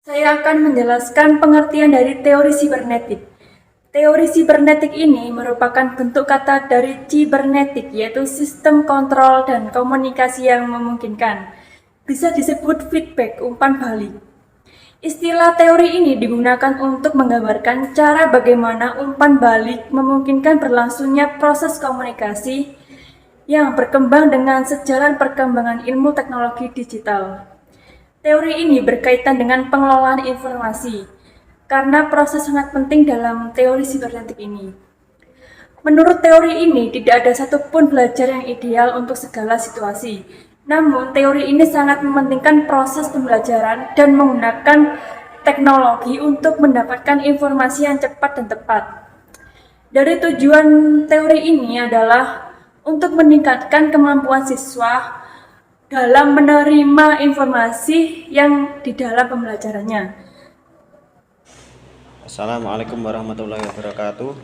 Saya akan menjelaskan pengertian dari teori sibernetik. Teori sibernetik ini merupakan bentuk kata dari cibernetik, yaitu sistem kontrol dan komunikasi yang memungkinkan. Bisa disebut feedback, umpan balik. Istilah teori ini digunakan untuk menggambarkan cara bagaimana umpan balik memungkinkan berlangsungnya proses komunikasi yang berkembang dengan sejalan perkembangan ilmu teknologi digital. Teori ini berkaitan dengan pengelolaan informasi, karena proses sangat penting dalam teori sibernetik ini. Menurut teori ini, tidak ada satupun belajar yang ideal untuk segala situasi. Namun, teori ini sangat mementingkan proses pembelajaran dan menggunakan teknologi untuk mendapatkan informasi yang cepat dan tepat. Dari tujuan teori ini adalah untuk meningkatkan kemampuan siswa dalam menerima informasi yang di dalam pembelajarannya. Assalamualaikum warahmatullahi wabarakatuh.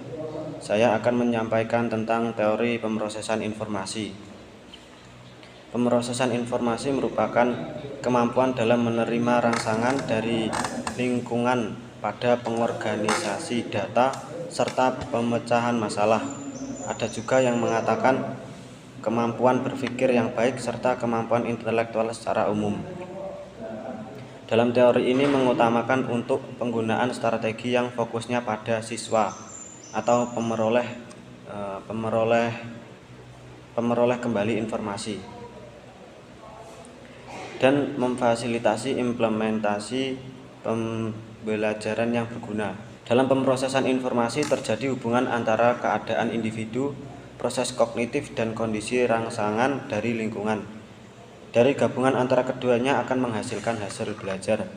Saya akan menyampaikan tentang teori pemrosesan informasi. Pemrosesan informasi merupakan kemampuan dalam menerima rangsangan dari lingkungan pada pengorganisasi data serta pemecahan masalah. Ada juga yang mengatakan kemampuan berpikir yang baik serta kemampuan intelektual secara umum. Dalam teori ini mengutamakan untuk penggunaan strategi yang fokusnya pada siswa atau pemeroleh kembali informasi dan memfasilitasi implementasi pembelajaran yang berguna. Dalam pemrosesan informasi terjadi hubungan antara keadaan individu, proses kognitif, dan kondisi rangsangan dari lingkungan. Dari gabungan antara keduanya akan menghasilkan hasil belajar.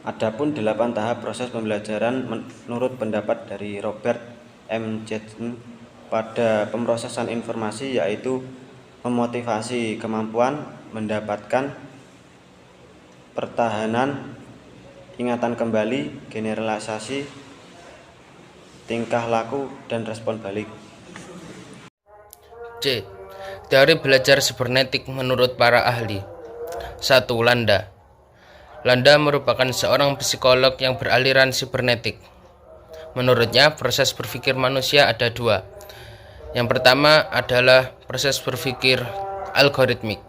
Adapun 8 tahap proses pembelajaran menurut pendapat dari Robert M. Jensen pada pemrosesan informasi yaitu memotivasi kemampuan, mendapatkan, pertahanan, ingatan kembali, generalisasi, tingkah laku, dan respon balik. C. Teori belajar sibernetik menurut para ahli. 1. Landa. Landa merupakan seorang psikolog yang beraliran sibernetik. Menurutnya, proses berpikir manusia ada dua. Yang pertama adalah proses berpikir algoritmik.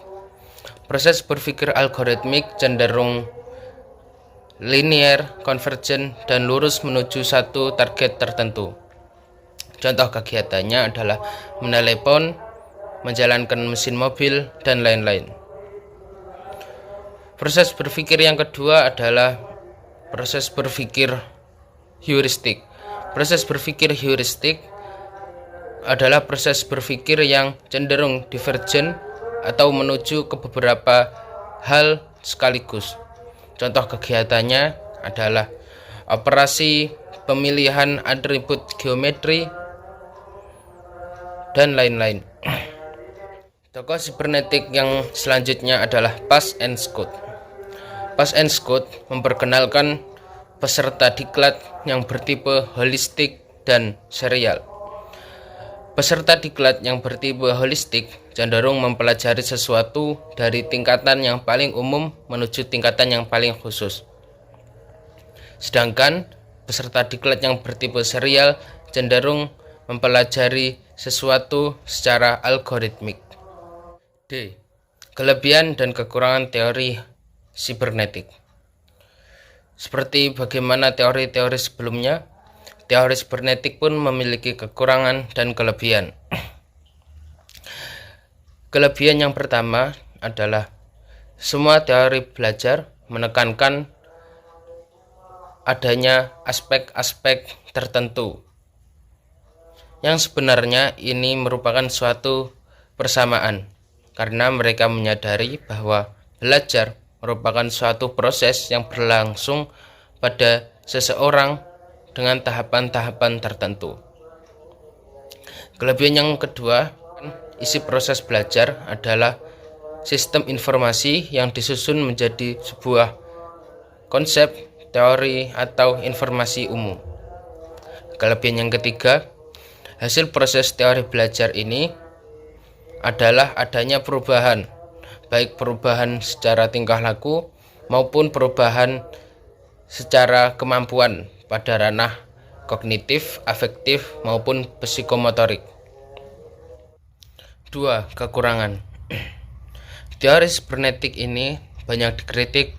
Proses berpikir algoritmik cenderung linear, konvergen, dan lurus menuju satu target tertentu. Contoh kegiatannya adalah menelepon, menjalankan mesin mobil, dan lain-lain. Proses berpikir yang kedua adalah proses berpikir heuristik. Proses berpikir heuristik adalah proses berpikir yang cenderung divergen atau menuju ke beberapa hal sekaligus. Contoh kegiatannya adalah operasi pemilihan atribut geometri, dan lain-lain. Tokoh sibernetik yang selanjutnya adalah Pass and Scott. Pass and Scott memperkenalkan peserta diklat yang bertipe holistik dan serial. Peserta diklat yang bertipe holistik cenderung mempelajari sesuatu dari tingkatan yang paling umum menuju tingkatan yang paling khusus. Sedangkan peserta diklat yang bertipe serial cenderung mempelajari sesuatu secara algoritmik. D. Kelebihan dan kekurangan teori sibernetik. Seperti bagaimana teori-teori sebelumnya, teori sibernetik pun memiliki kekurangan dan kelebihan. Kelebihan yang pertama adalah semua teori belajar menekankan adanya aspek-aspek tertentu, yang sebenarnya ini merupakan suatu persamaan, karena mereka menyadari bahwa belajar merupakan suatu proses yang berlangsung pada seseorang dengan tahapan-tahapan tertentu. Kelebihan yang kedua, isi proses belajar adalah sistem informasi yang disusun menjadi sebuah konsep, teori, atau informasi umum. Kelebihan yang ketiga, hasil proses teori belajar ini adalah adanya perubahan, baik perubahan secara tingkah laku maupun perubahan secara kemampuan pada ranah kognitif, afektif, maupun psikomotorik. 2. Kekurangan. Teori sibernetik ini banyak dikritik